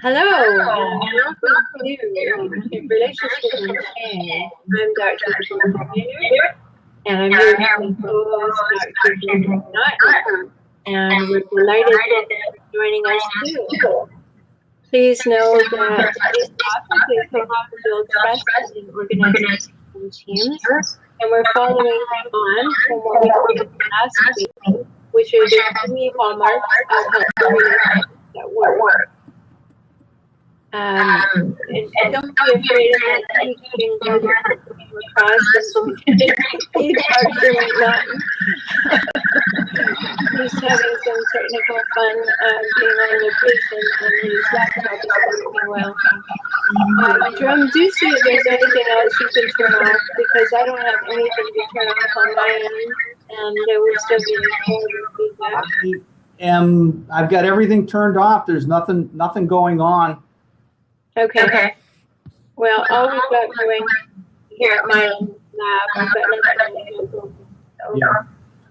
Hello, and welcome to Relationship and Change. I'm Dr. Behaviour, and I'm here with co-host Dr. McNaughton, and we're delighted that you're joining us too. Please know that today's topic is how to build trust in organizations and teams, and we're following on from what we covered last week, which are the three hallmarks of healthy relationships that work. And don't be afraid of anything that came across Dr. McNaughton. He's having some technical fun being on location and his laptop is working well. Drumm, do see if there's anything else you can turn off, because I don't have anything to turn off on my end, and we're still getting feedback. I've got everything turned off. There's nothing going on. Okay. Well, all we've got going here at my lab, I've got nothing. Yeah.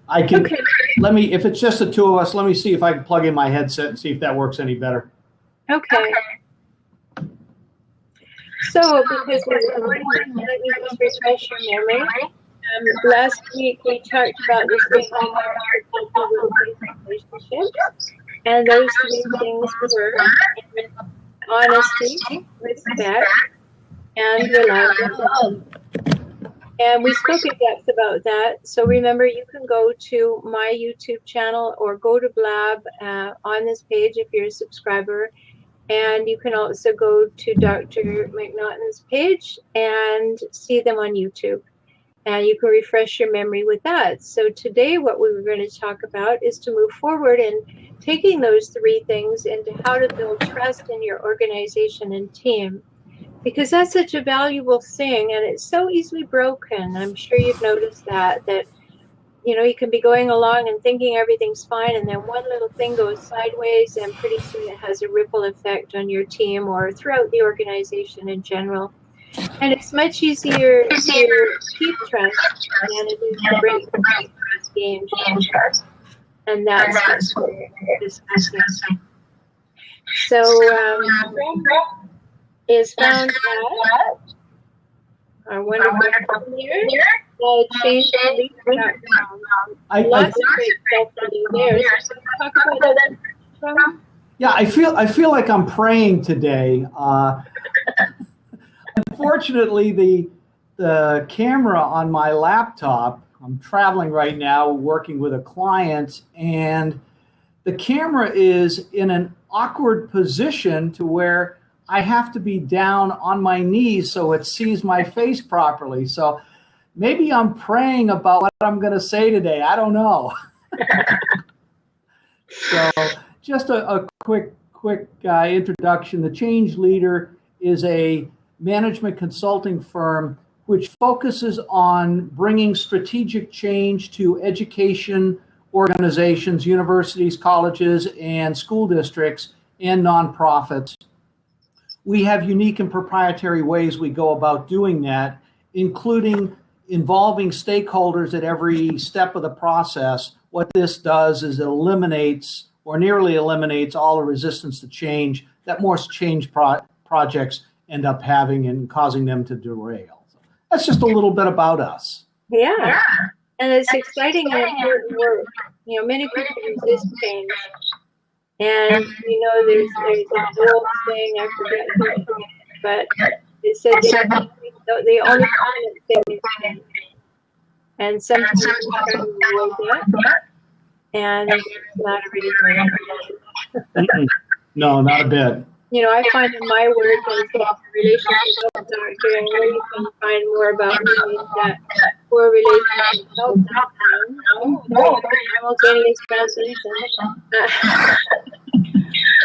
I can. Okay. Let me. If it's just the two of us, let me see if I can plug in my headset and see if that works any better. Okay. So, because we're recording, let me just refresh your memory. Last week we talked about the three hallmarks of relationships, and those three things were honesty, respect, and reliability. And we spoke in depth about that. So remember, you can go to my YouTube channel or go to Blab on this page if you're a subscriber. And you can also go to Dr. McNaughton's page and see them on YouTube. And you can refresh your memory with that. So today what we were going to talk about is to move forward in taking those three things into how to build trust in your organization and team. Because that's such a valuable thing, and it's so easily broken. I'm sure you've noticed that you can be going along and thinking everything's fine, and then one little thing goes sideways, and pretty soon it has a ripple effect on your team or throughout the organization in general. And it's much easier to keep trust than it is to break trust, gain trust. And that's what we're discussing. So, is found at our wonderful here, change.com. Lots of great stuff to do there. So talk about that. Yeah, I feel like I'm praying today. Unfortunately, the camera on my laptop, I'm traveling right now working with a client, and the camera is in an awkward position to where I have to be down on my knees so it sees my face properly. So maybe I'm praying about what I'm going to say today. I don't know. So just a quick introduction. The Change Leader is a management consulting firm which focuses on bringing strategic change to education organizations, universities, colleges, and school districts and nonprofits. We have unique and proprietary ways we go about doing that, including involving stakeholders at every step of the process. What this does is it eliminates or nearly eliminates all the resistance to change that most change projects end up having and causing them to derail. So that's just a little bit about us. Yeah. And it's exciting and important work. Many people resist change. And there's an old saying, I forget who, but it said the only permanent thing is change. And sometimes you try to avoid that, and it's not a really good. No, not a bit. I find in my work as a relationship doctor, where you can find more about me that for relationship help simultaneous translation.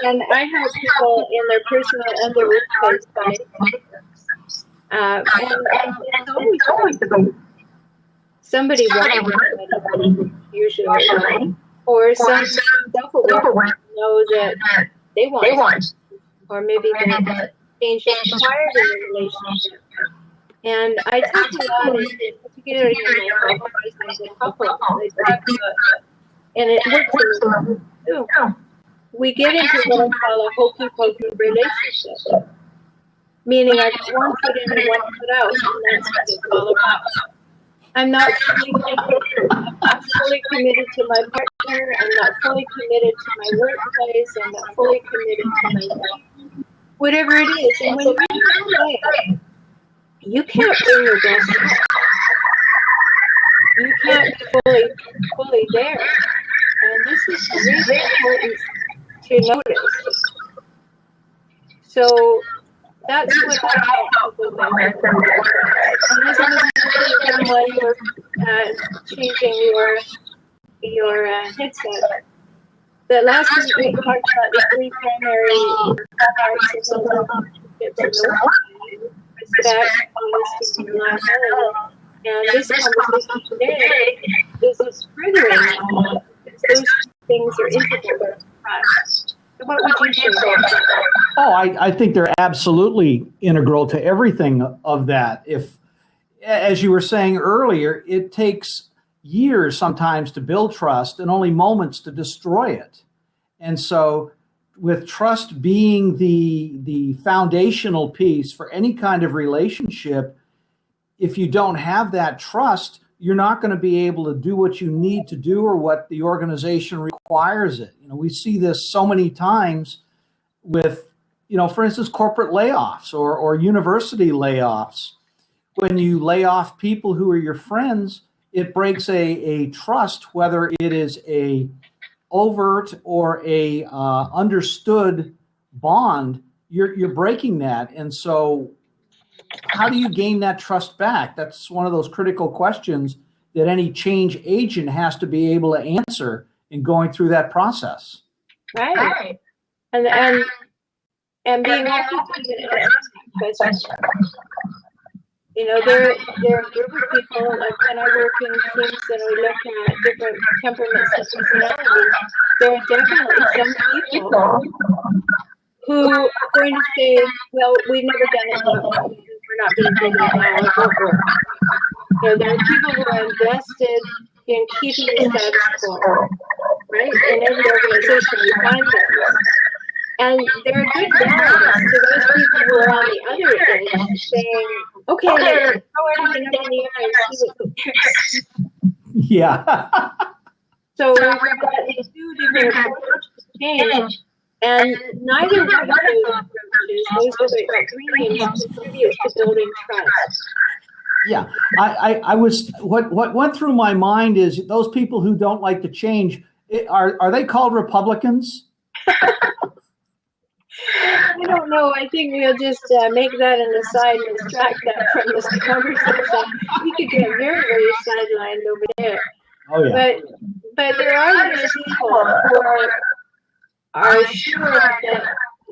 And I help people in their personal and their workplace life. And it's always about somebody wants usually, or some self-aware know that they want, or maybe the change is required in a relationship. And I talk a lot, particularly in my couple, I talk about, and it works too. we get into what I call a hokey pokey relationship, meaning I got one foot in and one foot out, and that's what it's all about. I'm not fully committed to my partner. I'm not fully committed to my workplace. I'm not fully committed to my life. Whatever it is. And when you're away, you can't bring your best self. You can't be fully there. And this is really important to notice. So that's what I help people with. And as I was mentioning when you were changing your headset, that last week we talked about the three primary parts of relationships: respect, honesty, and reliability. And this conversation today is furthering that, because those things are integral to trust. So what would you say about that? Oh, I think they're absolutely integral to everything of that. If, as you were saying earlier, it takes years sometimes to build trust and only moments to destroy it. And so with trust being the foundational piece for any kind of relationship, if you don't have that trust, you're not going to be able to do what you need to do or what the organization requires it. You know, we see this so many times with, you know, for instance, corporate layoffs or university layoffs. When you lay off people who are your friends, it breaks a trust, whether it is a overt or a understood bond. You're breaking that. And so how do you gain that trust back? That's one of those critical questions that any change agent has to be able to answer in going through that process. Right. And being able to even ask that question. You know, there are a group of people, like when I work in teams and we look at different temperaments and personalities, there are definitely some people who are going to say, well, we've never done it that way. We're not going to do that now. It won't work. You know, there are people who are invested in keeping the status quo, right? In every organization, we find those. And there are good balance to those people who are on the other end saying, okay, let's throw everything up in the air and see what works. Yeah. So we've got these two different approaches to change. And neither one of those approaches, those extremes, contribute to building trust. Yeah, I was what went through my mind is those people who don't like to change, are they called Republicans? I don't know. I think we'll just make that an aside and extract that from this conversation. We could get very, very sidelined over there. Oh yeah. But there are those people who are sure that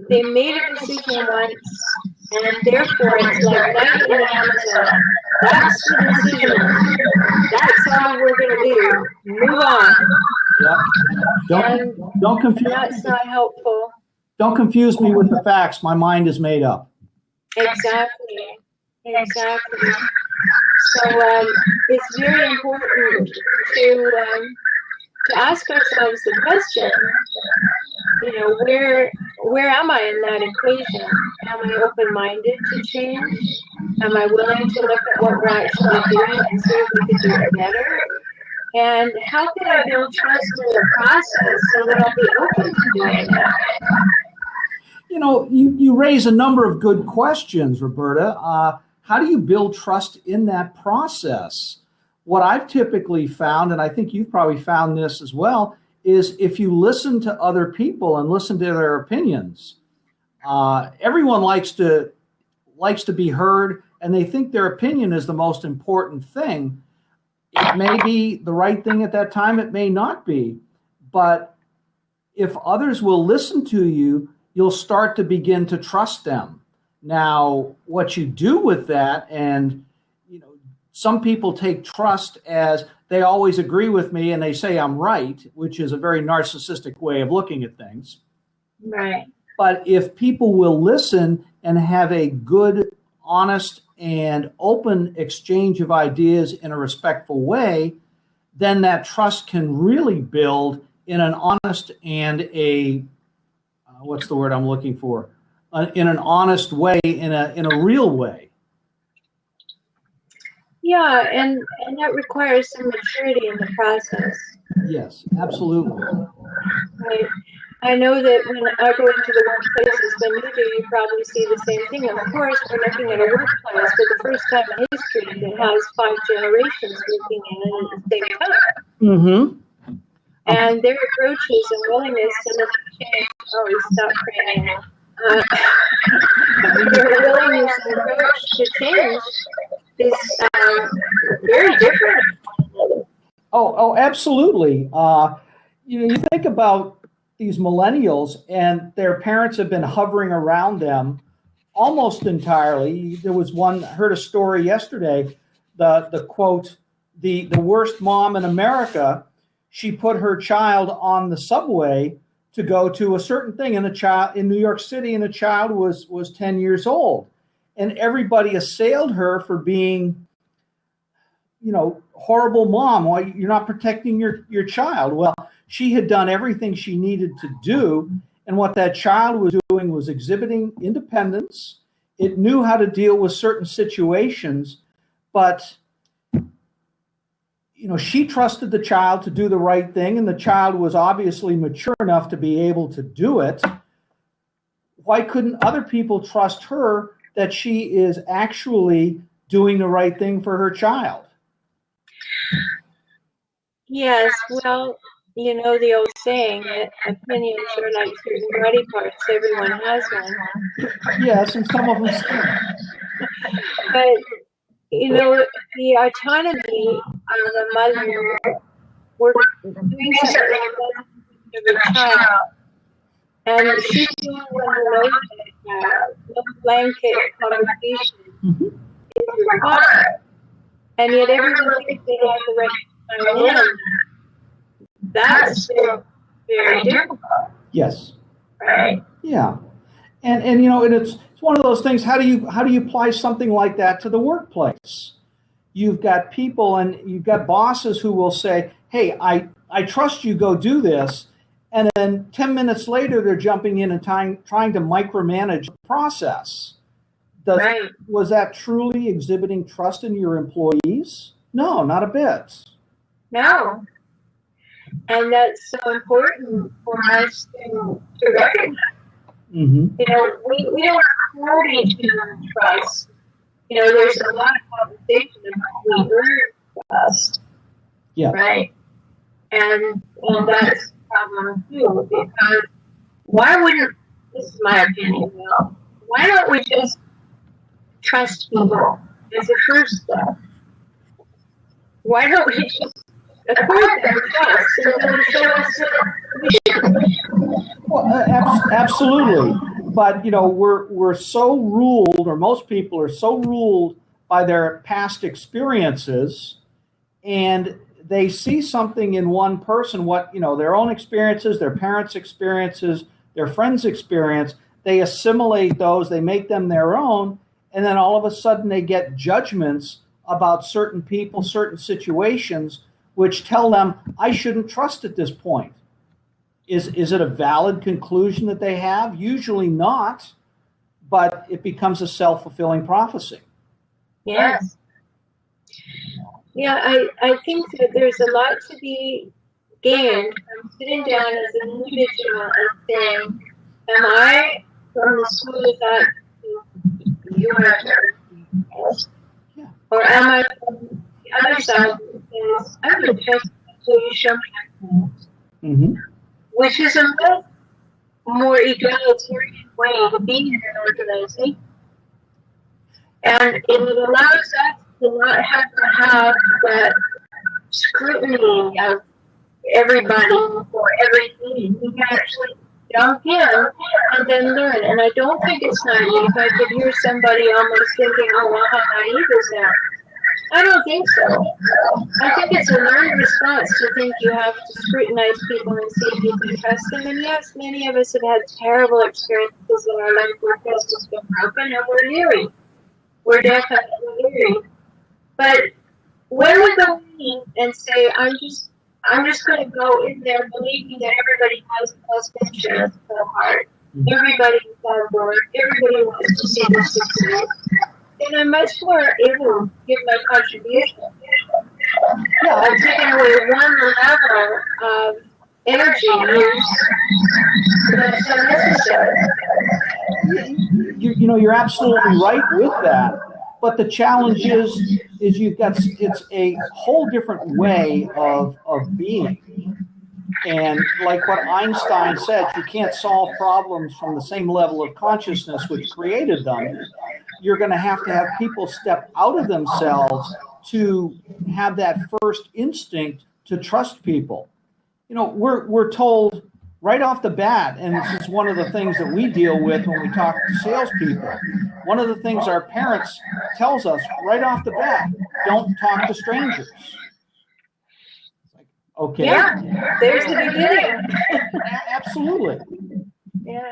they made a decision once, and therefore it's like night in the Amazon. That's the decision. That's all we're going to do. Move on. Yeah. Don't confuse. That's not helpful. Don't confuse me with the facts. My mind is made up. Exactly. So it's very important to ask ourselves the question, you know, where am I in that equation? Am I open-minded to change? Am I willing to look at what we're actually doing and see if we can do it better? And how can I build trust in the process so that I'll be open to doing that? You know, you raise a number of good questions, Rhoberta. How do you build trust in that process? What I've typically found, and I think you've probably found this as well, is if you listen to other people and listen to their opinions. Everyone likes to be heard, and they think their opinion is the most important thing. It may be the right thing at that time, it may not be. But if others will listen to you, you'll start to begin to trust them. Now, what you do with that, and you know, some people take trust as they always agree with me and they say I'm right, which is a very narcissistic way of looking at things. Right. But if people will listen and have a good, honest, and open exchange of ideas in a respectful way, then that trust can really build in an honest and a what's the word I'm looking for? In an honest way, in a real way. Yeah, and that requires some maturity in the process. Yes, absolutely. Right. I know that when I go into the workplaces, when you do, you probably see the same thing. Of course, we're looking at a workplace for the first time in history that has 5 generations working in it at the same time. Mm-hmm. And their approaches and willingness to look at change. Oh, stop praying. Their willingness and approach to change is very different. Oh, absolutely. You think about these millennials, and their parents have been hovering around them almost entirely. There was one, heard a story yesterday, the quote, the worst mom in America, she put her child on the subway to go to a certain thing, and the child in New York City, and the child was 10 years old. And everybody assailed her for being, horrible mom. Why you're not protecting your child? Well, she had done everything she needed to do, and what that child was doing was exhibiting independence. It knew how to deal with certain situations, but she trusted the child to do the right thing, and the child was obviously mature enough to be able to do it. Why couldn't other people trust her that she is actually doing the right thing for her child? Yes, well, you know the old saying that opinions are like certain body parts, everyone has one. Yes, and some of them stink. But, the autonomy of a mother doing something of a child, and she's doing one no blanket conversation is required. And yet everyone thinks they have the right to chime in. That's still very difficult. Yes. Right. Yeah. And it's one of those things. How do you apply something like that to the workplace? You've got people and you've got bosses who will say, "Hey, I trust you. Go do this," and then 10 minutes later they're jumping in and trying to micromanage the process. Right. Was that truly exhibiting trust in your employees? No, not a bit. No. And that's so important for us to recognize. Mm-hmm. We don't hold each other in trust. There's a lot of conversation about we earn trust. Yeah. Right. And that's the problem too, because why wouldn't, this is my opinion, why don't we just trust people as a first step? Why don't we just accord them trust and then show us Well, absolutely. But we're so ruled, or most people are so ruled by their past experiences, and they see something in one person, their own experiences, their parents' experiences, their friends' experience. They assimilate those, they make them their own, and then all of a sudden they get judgments about certain people, certain situations, which tell them, I shouldn't trust at this point. Is it a valid conclusion that they have? Usually not, but it becomes a self-fulfilling prophecy. Yes. Yeah, I think that there's a lot to be gained from sitting down as an individual and saying, am I from the school of thought you have to, or am I from the other side that says, I'm going to trust until you show me Mm-hmm. which is a much more egalitarian way to be in an organization. And it allows us to not have to have that scrutiny of everybody for everything. We can actually jump in and then learn. And I don't think it's naive. I could hear somebody almost thinking, oh, well, how naive is that? I don't think so. I think it's a learned response to think you have to scrutinize people and see if you can trust them. And yes, many of us have had terrible experiences in our life where trust has been broken, and we're leery. We're definitely leery. But when we go in and say, I'm just going to go in there believing that everybody has the best interest at heart, Everybody's on board. Everybody wants to see the success. And I'm much more able to give my contribution. Yeah, I'm taking away one level of energy use that's unnecessary. You're absolutely right with that. But the challenge is it's a whole different way of being. And like what Einstein said, you can't solve problems from the same level of consciousness which created them. You're going to have people step out of themselves to have that first instinct to trust people. We're told right off the bat, and this is one of the things that we deal with when we talk to salespeople. One of the things our parents tells us right off the bat: don't talk to strangers. Okay. Yeah, there's the beginning. Absolutely. Yeah.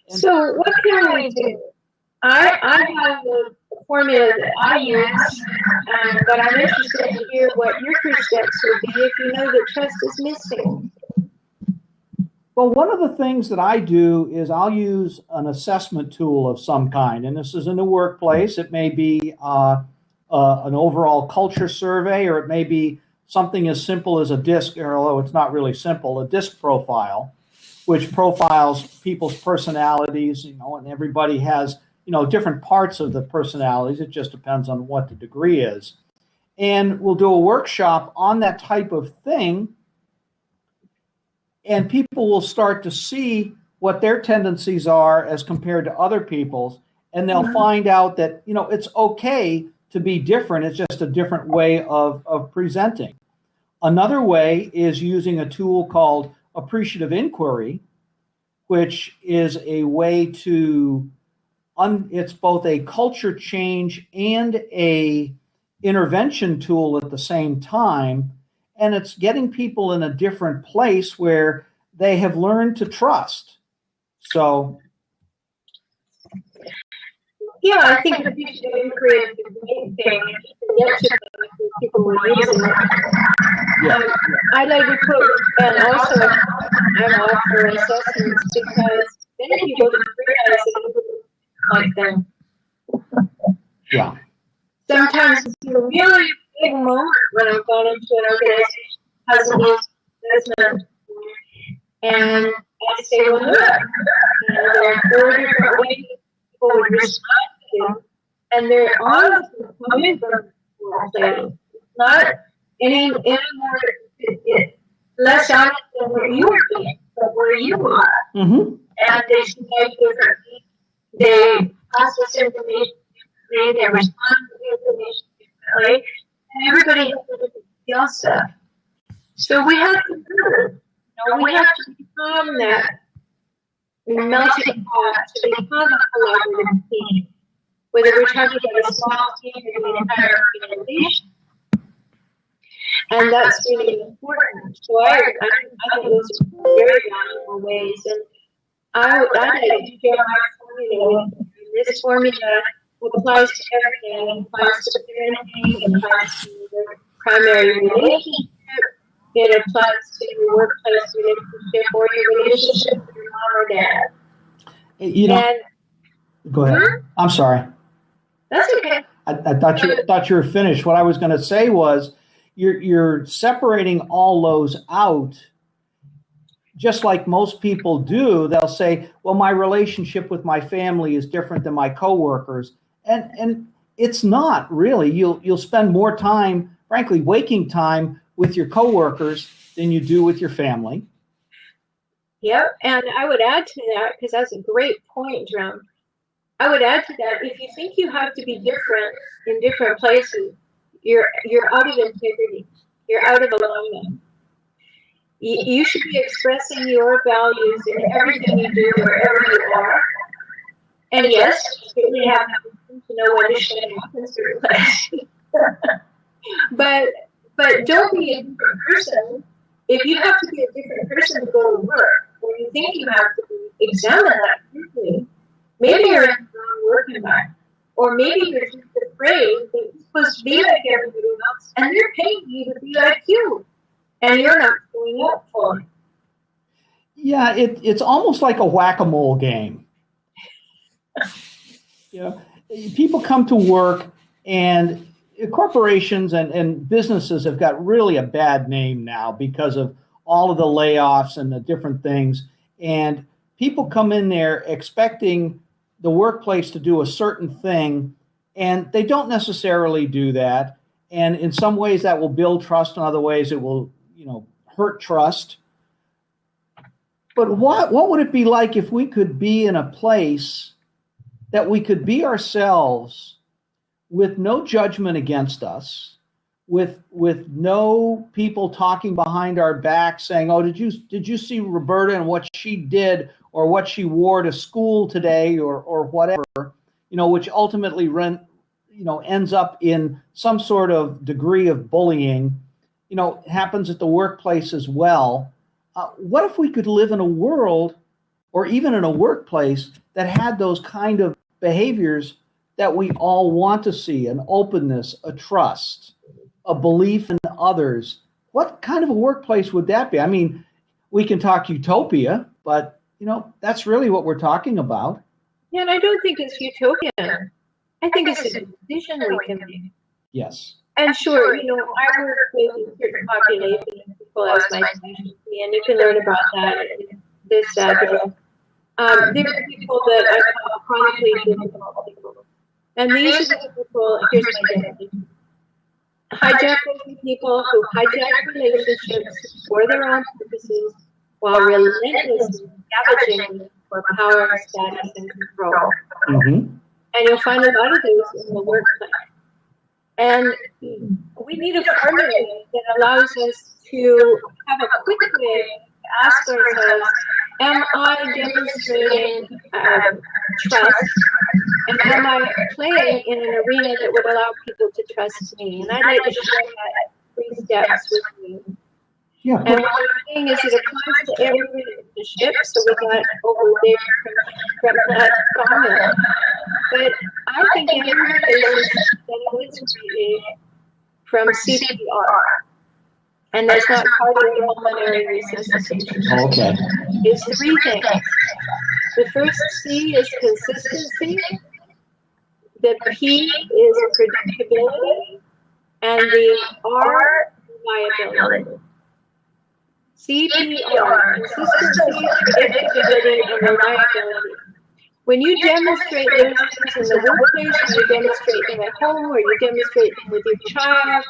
So what can we do? I have a formula that I use, but I'm interested to hear what your first steps would be if you know that trust is missing. Well, one of the things that I do is I'll use an assessment tool of some kind, and this is in the workplace. It may be an overall culture survey, or it may be something as simple as a DISC, although it's not really simple, a DISC profile, which profiles people's personalities, and everybody has, different parts of the personalities. It just depends on what the degree is. And we'll do a workshop on that type of thing, and people will start to see what their tendencies are as compared to other people's, and they'll find out that, it's okay to be different. It's just a different way of presenting. Another way is using a tool called appreciative inquiry, which is a way to, it's both a culture change and a intervention tool at the same time. And it's getting people in a different place where they have learned to trust. So, yeah, I think the appreciative inquiry is the main thing. Get to people who are using it. yeah. I like to put, and also I'm all for assessments because then people don't realize that people like them. Yeah. Sometimes it's a really big moment when I've gone into an organization that has an assessment, and I say, well, look, there are 4 different ways people would respond to you, and they're all coming from the place. It's not any more less honest than where you are being, but where you are. Mm-hmm. And they behave differently. They process information differently. They respond to information differently. And everybody has a different skill set. So we have to learn. We have to become that melting pot, to become a collaborative team. Whether we're talking about a small team or the entire organization. And that's really important. So I think those are very valuable ways. And I like to share my formula. This formula applies to everything. It applies to parenting. It applies to the primary relationship. It applies to your workplace relationship or your relationship with your mom or dad. Go ahead. I'm sorry. That's okay. I thought you were finished. What I was going to say was, you're separating all those out, just like most people do. They'll say, well, my relationship with my family is different than my coworkers. And it's not really. You'll spend more time, frankly, waking time with your coworkers than you do with your family. Yep, and I would add to that, because that's a great point, Drumm. I would add to that, if you think you have to be different in different places, you're out of integrity. You're out of alignment. You should be expressing your values in everything you do, wherever you are. And yes, you certainly have to know when to shut up in certain places. But don't be a different person. If you have to be a different person to go to work, or you think you have to examine that carefully, maybe you're in the wrong work environment. Or maybe you're just afraid that you're supposed to be like everybody else, and they're paying you to be like you, and you're not showing up for it. Yeah, it's almost like a whack-a-mole game. You know, people come to work, and corporations and businesses have got really a bad name now because of all of the layoffs and the different things. And people come in there expecting the workplace to do a certain thing, and they don't necessarily do that. And in some ways, that will build trust. In other ways, it will, hurt trust. But what would it be like if we could be in a place that we could be ourselves with no judgment against us, with no people talking behind our back saying, "Oh, did you see Rhoberta and what she did or what she wore to school today or whatever," which ultimately ends up in some sort of degree of bullying, happens at the workplace as well. What if we could live in a world or even in a workplace that had those kind of behaviors that we all want to see: an openness, a trust, a belief in others? What kind of a workplace would that be? I mean, we can talk utopia, but that's really what we're talking about. Yeah, and I don't think it's utopian. I think it's a decision we can make. Yes. And sure, I work with a certain population of people as my specialty, and you can learn about that in this video. There are people that I call chronically difficult people. And these are the people, here's my definition. Hijackers are people who hijack relationships for their own purposes while relentlessly scavenging for power, status, and control. Mm-hmm. And you'll find a lot of those in the workplace. And we need a formula that allows us to have a quick way to ask ourselves, am I demonstrating trust? And am I playing in an arena that would allow people to trust me? And I'd like to share that 3 steps with you. Yeah. And what I'm saying is it applies to every relationship, so we got over there from that formula. But I think every relationship that is created from CPR, and that's not cardiopulmonary resuscitation. Okay. It's 3 things. The first C is consistency, the P is predictability, and the R, reliability. CPR, consistency, predictability, and reliability. When you demonstrate those things in the workplace, you demonstrate them at home, or you demonstrate them with your child,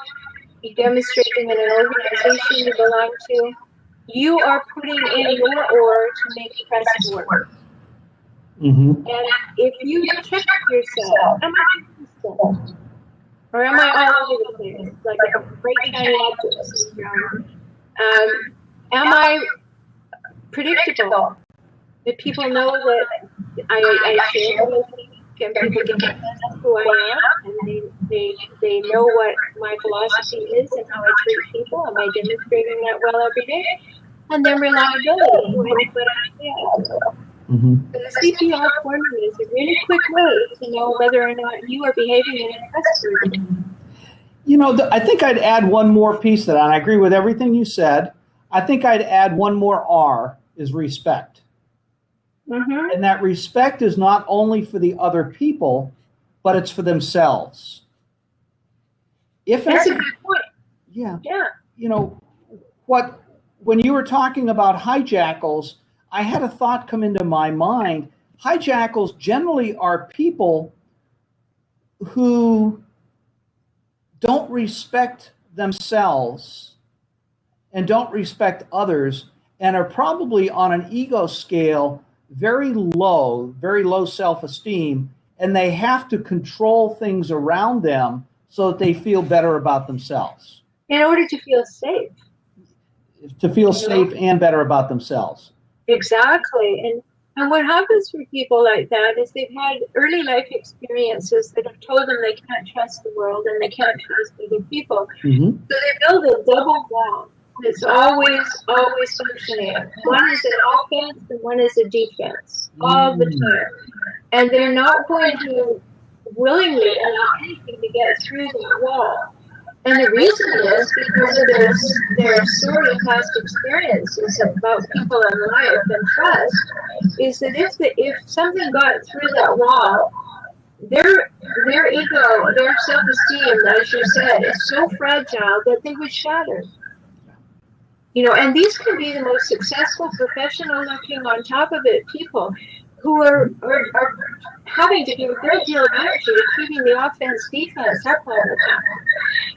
you demonstrate them in an organization you belong to, you are putting in your oar to make trust work. Mm-hmm. And if you check yourself, am I consistent? Or am I all over the place, like a great shiny object syndrome? Am I predictable? Do people know that I share with them? Can people get a sense of who I am? And they know what my philosophy is and how I treat people? Am I demonstrating that well every day? And then reliability. Mm-hmm. The CPR formula is a really quick way to know whether or not you are behaving in a trustworthy way. I think I'd add one more piece to that, and I agree with everything you said. I think I'd add one more R, is respect. Mm-hmm. And that respect is not only for the other people, but it's for themselves. That's a good point. Yeah. Yeah. When you were talking about hijackals, I had a thought come into my mind. Hijackals generally are people who don't respect themselves and don't respect others, and are probably on an ego scale very low self-esteem, and they have to control things around them so that they feel better about themselves. In order to feel safe. To feel safe and better about themselves. Exactly. And what happens for people like that is they've had early life experiences that have told them they can't trust the world and they can't trust other people. Mm-hmm. So they build a double wall that's always functioning. One is an offense and one is a defense all the time. And they're not going to willingly allow anything to get through that wall. And the reason is because of their sorely past experiences about people and life and trust, is that if something got through that wall, their ego, their self-esteem, as you said, is so fragile that they would shatter. You know, and these can be the most successful, professional-looking, on top of it, people who are having to do a great deal of energy keeping the offense-defense up all the time.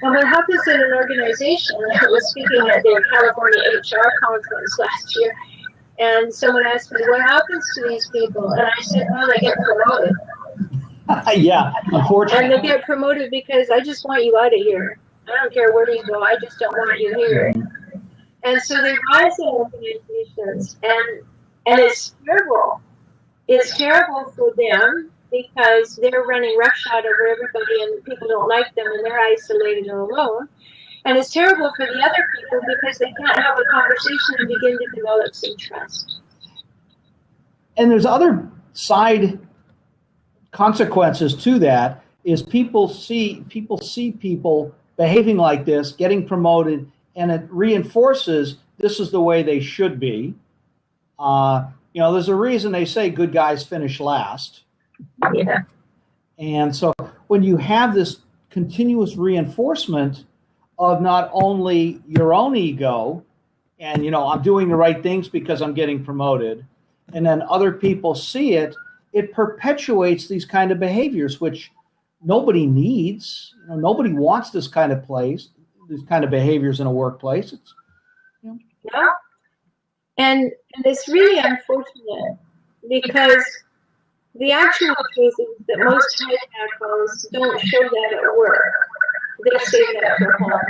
And what happens in an organization, I was speaking at the California HR conference last year, and someone asked me, what happens to these people? And I said, well, they get promoted. Yeah, unfortunately. And they get promoted because I just want you out of here. I don't care where you go, I just don't want you here. And so they rise in organizations, and it's terrible. It's terrible for them because they're running roughshod over everybody and people don't like them and they're isolated and alone. And it's terrible for the other people because they can't have a conversation and begin to develop some trust. And there's other side consequences to that, is people see people behaving like this, getting promoted, and it reinforces this is the way they should be. You know, there's a reason they say good guys finish last. Yeah. And so when you have this continuous reinforcement of not only your own ego and, you know, I'm doing the right things because I'm getting promoted, and then other people see it, it perpetuates these kind of behaviors, which nobody needs. You know, nobody wants this kind of place, these kind of behaviors in a workplace. It's, you know. Yeah. And it's really unfortunate because the actual truth is that most hijackers don't show that at work. They say that at home.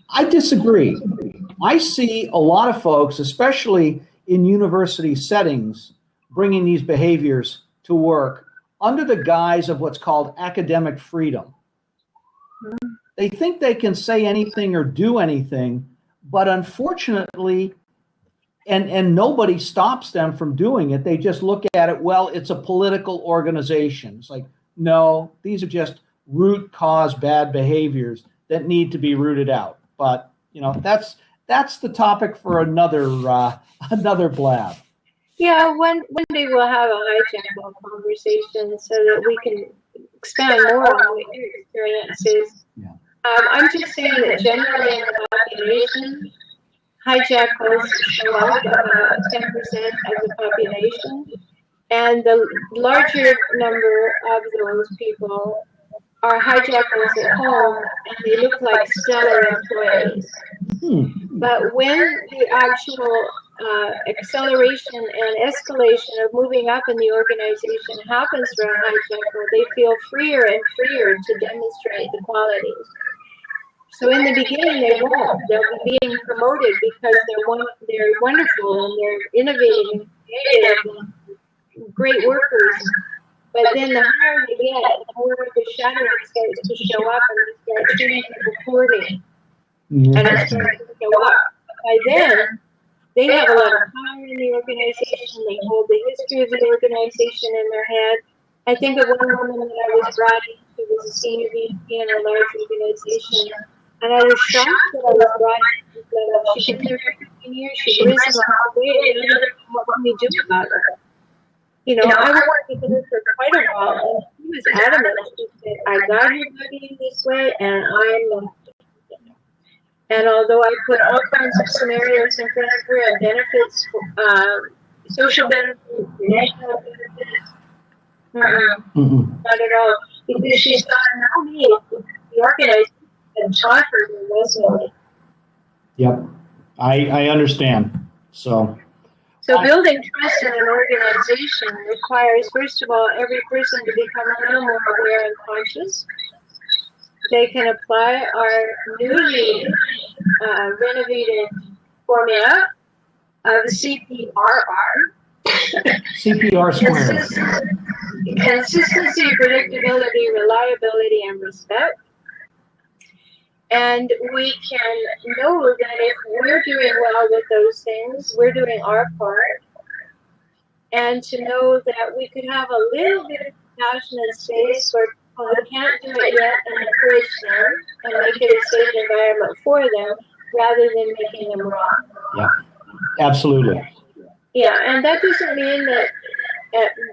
I disagree. I see a lot of folks, especially in university settings, bringing these behaviors to work under the guise of what's called academic freedom. They think they can say anything or do anything, but unfortunately, and nobody stops them from doing it. They just look at it, well, it's a political organization. It's like, no, these are just root cause bad behaviors that need to be rooted out. But, you know, that's the topic for another blab. Yeah, one day we'll have a hijack conversation so that we can expand more on what your experience is. Yeah. I'm just saying that generally in the population, hijackers show up about 10% of the population, and the larger number of those people are hijackers at home, and they look like stellar employees. But when the actual acceleration and escalation of moving up in the organization happens for a hijacker, they feel freer and freer to demonstrate the qualities. So in the beginning, they won't. They'll be being promoted because they're wonderful and they're innovative and creative and great workers. But then the higher they get, the more the shadow starts to show up and they start treating people poorly. And it starts to show up. By then, they have a lot of power in the organization. They hold the history of the organization in their head. I think of one woman that I was brought in who was a senior VP in a large organization. And I was shocked that I was brought in because she'd been here for 15 years. She'd risen all the way. And what can we do about her? You know, I worked with her for quite a while. And she was adamant. She said, I got her buddy this way, and I'm not. And although I put all kinds of scenarios in front of her and benefits, social benefits, national benefits, not at all. Because she saw no need to be organized and taught her to resonate. Yep, I understand. So building trust in an organization requires, first of all, every person to become a little more aware and conscious. They can apply our newly renovated formula of CPRR. CPR squared. Consistency, predictability, reliability, and respect. And we can know that if we're doing well with those things, we're doing our part. And to know that we could have a little bit of compassion and space for can't do it yet, and encourage them and make it a safe environment for them rather than making them wrong. Yeah, absolutely. Yeah, and that doesn't mean that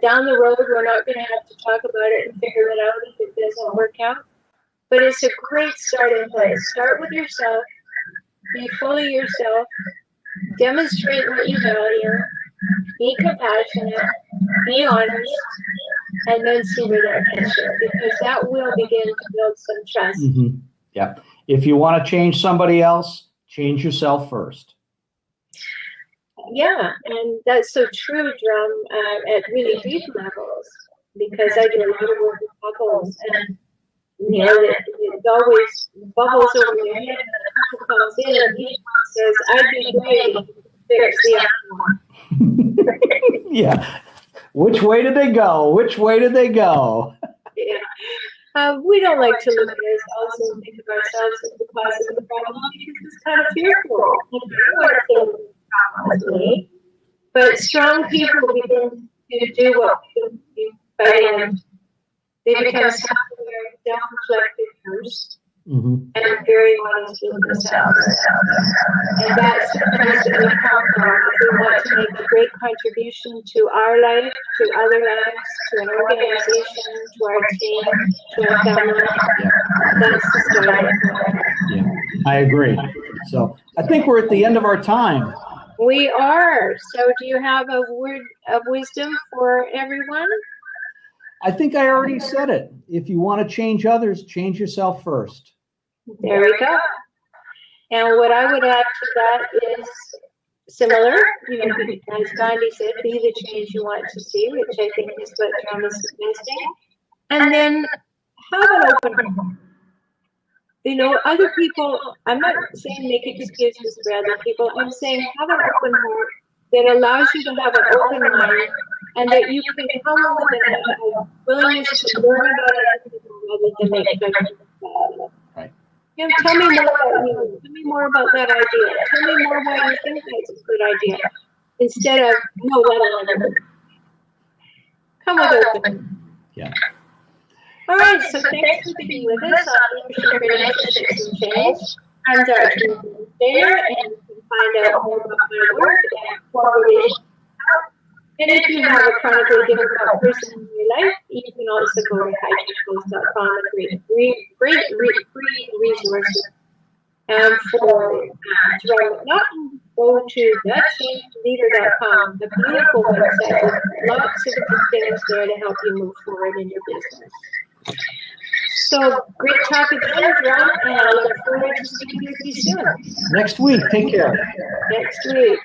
down the road we're not going to have to talk about it and figure it out if it doesn't work out. But it's a great starting place. Start with yourself. Be fully yourself. Demonstrate what you value. Be compassionate. Be honest. And then see where that gets you, because that will begin to build some trust. Mm-hmm. Yeah. If you want to change somebody else, change yourself first. Yeah, and that's so true, Drumm, at really deep levels, because I do a lot of work with couples, and it always bubbles over your head, and the couple comes in, and each one says, "I'd be great if you could fix the other one." Yeah. Which way did they go? Which way did they go? Yeah. We don't like to look at ourselves and think of ourselves as the cause of the problem because it's kind of fearful. But strong people begin to do what by the end. They become self-aware, self-reflective first, and very honest with themselves. And that's the place that we come from. We want to make a great contribution to our life, to other lives, to an organization, to our team, to our family. That's the story. Yeah, I agree. So I think we're at the end of our time. We are. So do you have a word of wisdom for everyone? I think I already said it. If you want to change others, change yourself first. There we go. And what I would add to that is similar. As Gandhi said, be the change you want to see, which I think is what Drumm is suggesting. And then have an open heart. Other people, I'm not saying make excuses for other people. I'm saying have an open heart that allows you to have an open mind, and that you can come with a willingness to learn about it rather than make judgments about it. Right. Tell me more about you. Tell me more about that idea. Tell me more why you think that's a good idea. Instead of, no, that'll never work. Come with open. Yeah. All right, so thanks for being with us on Leadership Relationships and Change. I'm Dr. Shaler, and you can find out more about my work at Rhoberta. And if you have a chronically difficult person in your life, you can also go to highpost.com and read great free resources. And for Drumm McNaughton, go to thechangeleader.com, a beautiful website with lots of good things there to help you move forward in your business. So great talk again, Drumm, and I look forward to speaking with you soon. Next week. Take care. Next week.